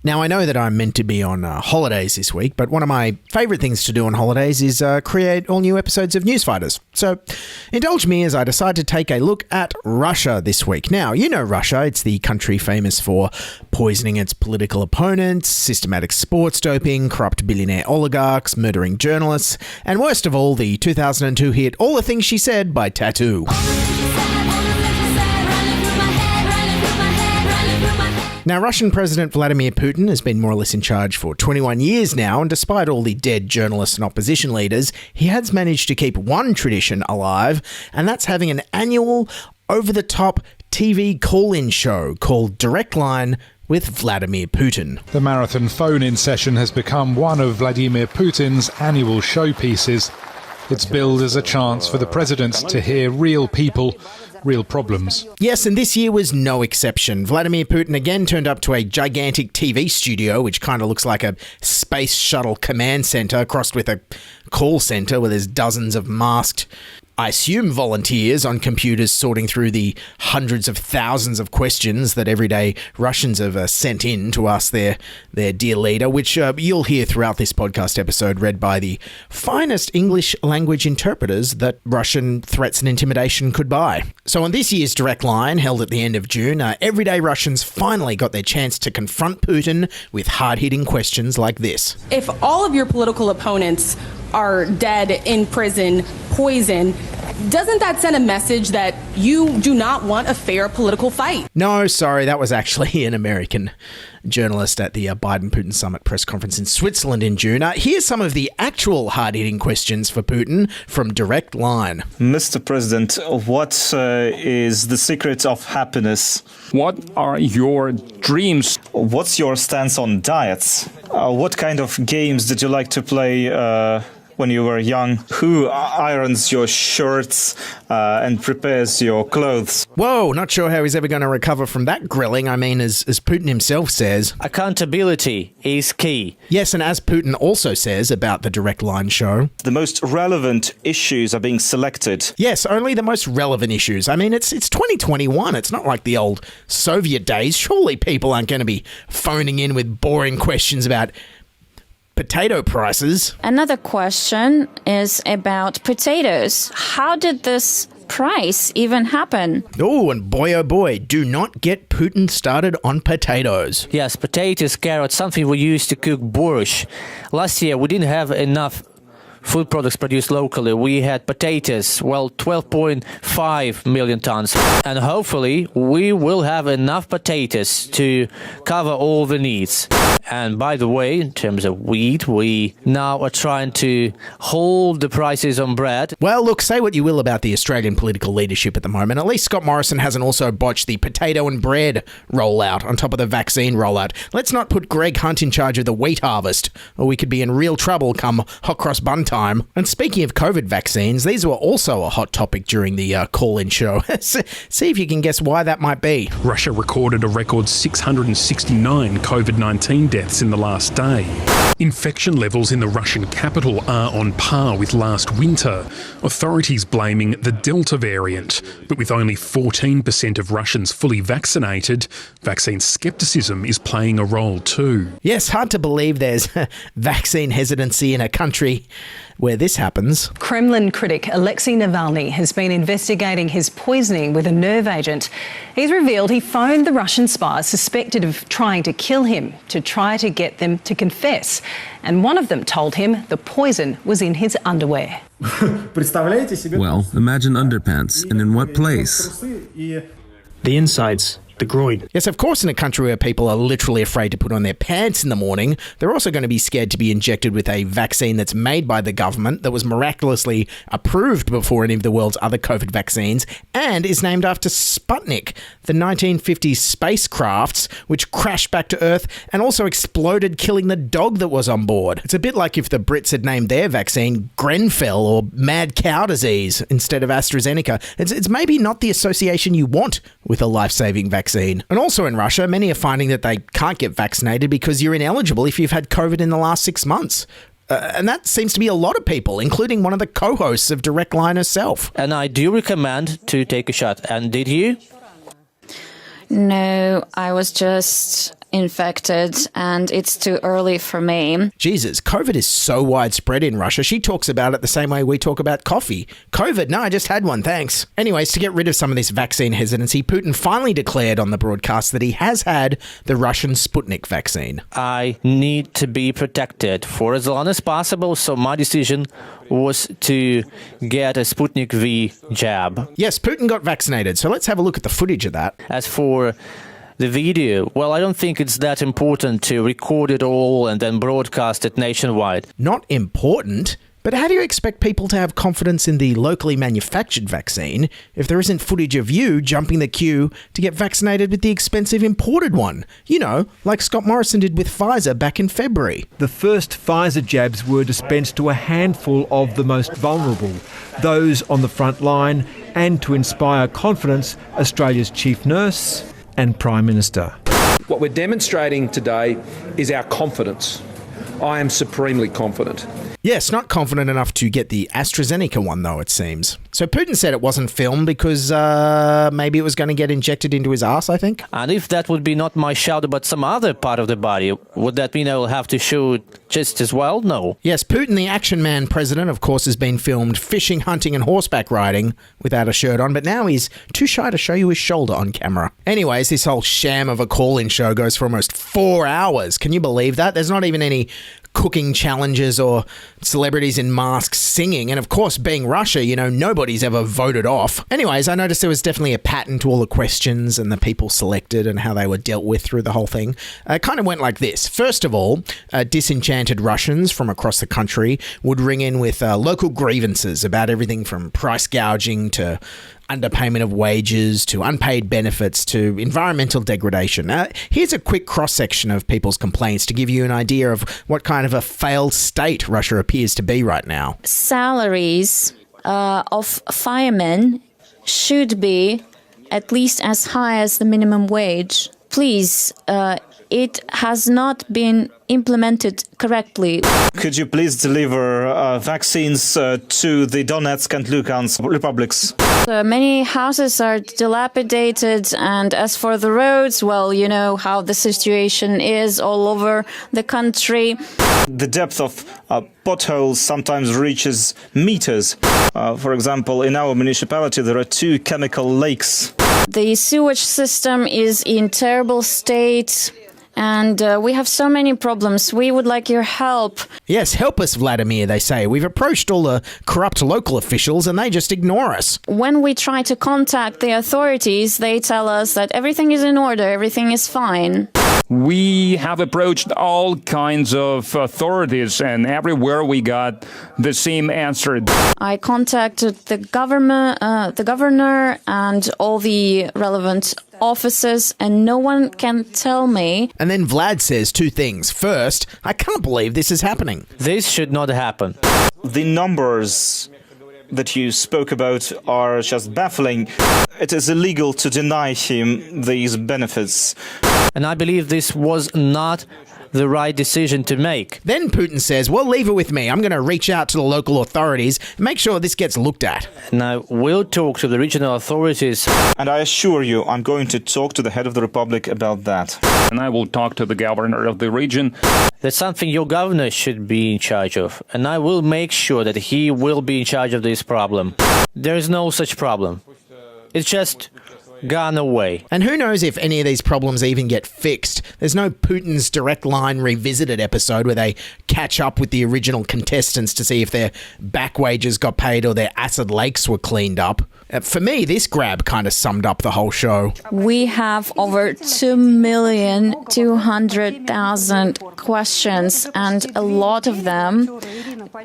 Now, I know that I'm meant to be on holidays this week, but one of my favourite things to do on holidays is create all new episodes of Newsfighters. So indulge me as I decide to take a look at Russia this week. Now, you know Russia. It's the country famous for poisoning its political opponents, systematic sports doping, corrupt billionaire oligarchs, murdering journalists, and worst of all, the 2002 hit All the Things She Said by Tattoo. Now, Russian President Vladimir Putin has been more or less in charge for 21 years now, and despite all the dead journalists and opposition leaders, he has managed to keep one tradition alive, and that's having an annual, over-the-top TV call-in show called Direct Line with Vladimir Putin. The marathon phone-in session has become one of Vladimir Putin's annual showpieces. It's billed as a chance for the president to hear real people, real problems. Yes, and this year was no exception. Vladimir Putin again turned up to a gigantic TV studio, which kind of looks like a space shuttle command center crossed with a call center where there's dozens of masked, I assume, volunteers on computers sorting through the hundreds of thousands of questions that everyday Russians have sent in to ask their dear leader, which you'll hear throughout this podcast episode, read by the finest English language interpreters that Russian threats and intimidation could buy. So on this year's Direct Line, held at the end of June, everyday Russians finally got their chance to confront Putin with hard-hitting questions like this. If all of your political opponents are dead, in prison, poisoned, doesn't that send a message that you do not want a fair political fight? No, sorry, that was actually an American journalist at the Biden-Putin summit press conference in Switzerland in June. Here's some of the actual hard-hitting questions for Putin from Direct Line. Mr. President, what is the secret of happiness? What are your dreams? What's your stance on diets? What kind of games did you like to play when you were young? Who irons your shirts and prepares your clothes? Whoa, not sure how he's ever going to recover from that grilling. I mean, as Putin himself says, accountability is key. Yes, and as Putin also says about the Direct Line show, the most relevant issues are being selected. Yes, only the most relevant issues. I mean, it's 2021. It's not like the old Soviet days. Surely people aren't going to be phoning in with boring questions about potato prices. Another question is about potatoes. How did this price even happen? Oh, and boy, do not get Putin started on potatoes. Yes, potatoes, carrots, something we use to cook borscht. Last year, we didn't have enough food products produced locally. We had potatoes, 12.5 million tons. And hopefully, we will have enough potatoes to cover all the needs. And by the way, in terms of wheat, we now are trying to hold the prices on bread. Well, look, say what you will about the Australian political leadership at the moment. At least Scott Morrison hasn't also botched the potato and bread rollout on top of the vaccine rollout. Let's not put Greg Hunt in charge of the wheat harvest, or we could be in real trouble come hot cross bun time. And speaking of COVID vaccines, these were also a hot topic during the call-in show. See if you can guess why that might be. Russia recorded a record 669 COVID-19 deaths in the last day. Infection levels in the Russian capital are on par with last winter, authorities blaming the Delta variant. But with only 14% of Russians fully vaccinated, vaccine scepticism is playing a role too. Yes, hard to believe there's vaccine hesitancy in a country where this happens. Kremlin critic Alexei Navalny has been investigating his poisoning with a nerve agent. He's revealed he phoned the Russian spies suspected of trying to kill him to try to get them to confess. And one of them told him the poison was in his underwear. Well, imagine underpants, and in what place? The insides. The groin. Yes, of course, in a country where people are literally afraid to put on their pants in the morning, they're also going to be scared to be injected with a vaccine that's made by the government, that was miraculously approved before any of the world's other COVID vaccines, and is named after Sputnik, the 1950s spacecrafts which crashed back to Earth and also exploded, killing the dog that was on board. It's a bit like if the Brits had named their vaccine Grenfell or mad cow disease instead of AstraZeneca. It's maybe not the association you want with a life-saving vaccine. And also in Russia, many are finding that they can't get vaccinated because you're ineligible if you've had COVID in the last 6 months. And that seems to be a lot of people, including one of the co-hosts of Direct Line herself. And I do recommend to take a shot. And did you? No, I was just infected, and it's too early for me. Jesus, COVID is so widespread in Russia. She talks about it the same way we talk about coffee. COVID, no, I just had one, thanks. Anyways, to get rid of some of this vaccine hesitancy, Putin finally declared on the broadcast that he has had the Russian Sputnik vaccine. I need to be protected for as long as possible, so my decision was to get a Sputnik V jab. Yes, Putin got vaccinated, so let's have a look at the footage of that. As for the video, well, I don't think it's that important to record it all and then broadcast it nationwide. Not important? But how do you expect people to have confidence in the locally manufactured vaccine if there isn't footage of you jumping the queue to get vaccinated with the expensive imported one? You know, like Scott Morrison did with Pfizer back in February. The first Pfizer jabs were dispensed to a handful of the most vulnerable, those on the front line, and to inspire confidence, Australia's chief nurse and Prime Minister. What we're demonstrating today is our confidence. I am supremely confident. Yes, not confident enough to get the AstraZeneca one, though, it seems. So Putin said it wasn't filmed because maybe it was going to get injected into his ass, I think. And if that would be not my shoulder but some other part of the body, would that mean I will have to shoot just as well? No. Yes, Putin, the action man president, of course, has been filmed fishing, hunting and horseback riding without a shirt on, but now he's too shy to show you his shoulder on camera. Anyways, this whole sham of a call-in show goes for almost 4 hours. Can you believe that? There's not even any cooking challenges or celebrities in masks singing. And of course, being Russia, you know, nobody's ever voted off. Anyways, I noticed there was definitely a pattern to all the questions and the people selected and how they were dealt with through the whole thing. It kind of went like this. First of all, disenchanted Russians from across the country would ring in with local grievances about everything from price gouging to underpayment of wages to unpaid benefits to environmental degradation. Here's a quick cross-section of people's complaints to give you an idea of what kind of a failed state Russia appears to be right now. Salaries of firemen should be at least as high as the minimum wage. Please, it has not been implemented correctly. Could you please deliver vaccines to the Donetsk and Luhansk republics? Many houses are dilapidated, and as for the roads, well, you know how the situation is all over the country. The depth of potholes sometimes reaches meters. For example, in our municipality, there are 2 chemical lakes. The sewage system is in terrible state. And we have so many problems. We would like your help. Yes, help us, Vladimir, they say. We've approached all the corrupt local officials and they just ignore us. When we try to contact the authorities, they tell us that everything is in order, everything is fine. We have approached all kinds of authorities, and everywhere we got the same answer. I contacted the governor and all the relevant offices, and no one can tell me. And then Vlad says 2 things. First, I can't believe this is happening. This should not happen. The numbers that you spoke about are just baffling. It is illegal to deny him these benefits. And I believe this was not the right decision to make. Then Putin says, well, leave it with me. I'm going to reach out to the local authorities and make sure this gets looked at. Now, we'll talk to the regional authorities. And I assure you, I'm going to talk to the head of the republic about that. And I will talk to the governor of the region. That's something your governor should be in charge of. And I will make sure that he will be in charge of this problem. There is no such problem. It's just gone away. And who knows if any of these problems even get fixed. There's no Putin's Direct Line Revisited episode where they catch up with the original contestants to see if their back wages got paid or their acid lakes were cleaned up. For me, this grab kind of summed up the whole show. We have over 2,200,000 questions, and a lot of them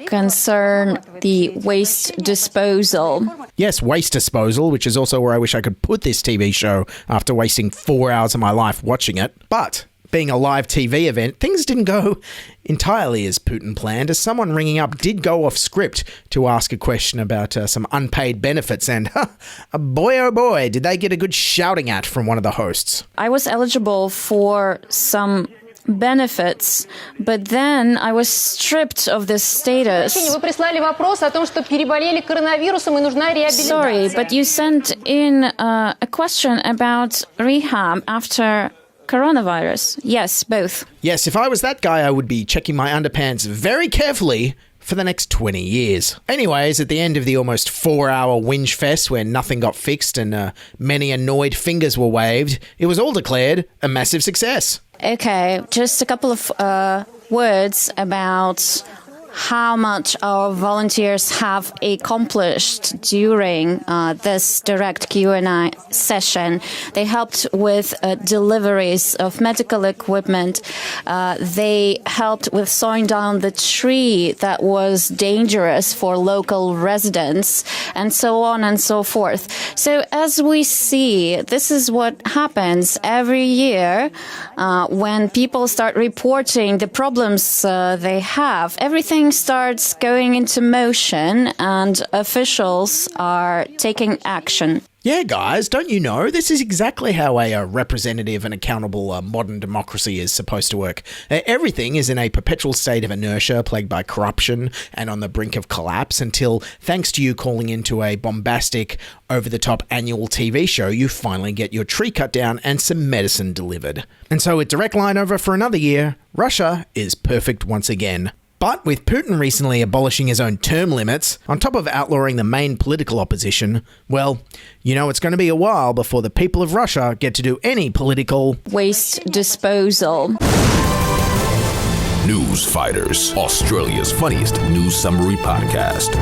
concern the waste disposal. Yes, waste disposal, which is also where I wish I could put this TV show after wasting 4 hours of my life watching it. But being a live TV event, things didn't go entirely as Putin planned, as someone ringing up did go off script to ask a question about some unpaid benefits, and boy oh boy, did they get a good shouting at from one of the hosts. I was eligible for some benefits, but then I was stripped of this status. Sorry, but you sent in a question about rehab after coronavirus? Yes, both. Yes, if I was that guy, I would be checking my underpants very carefully for the next 20 years. Anyways, at the end of the almost 4-hour whinge fest where nothing got fixed and many annoyed fingers were waved, it was all declared a massive success. Okay, just a couple of words about how much our volunteers have accomplished during this direct Q&A session. They helped with deliveries of medical equipment. They helped with sawing down the tree that was dangerous for local residents, and so on and so forth. So as we see, this is what happens every year when people start reporting the problems they have. Everything starts going into motion and officials are taking action. Yeah, guys, don't you know? This is exactly how a representative and accountable modern democracy is supposed to work. Everything is in a perpetual state of inertia, plagued by corruption and on the brink of collapse until, thanks to you calling into a bombastic, over-the-top annual TV show, you finally get your tree cut down and some medicine delivered. And so with Direct Line over for another year, Russia is perfect once again. But with Putin recently abolishing his own term limits, on top of outlawing the main political opposition, well, you know it's going to be a while before the people of Russia get to do any political waste disposal. News Fighters, Australia's funniest news summary podcast.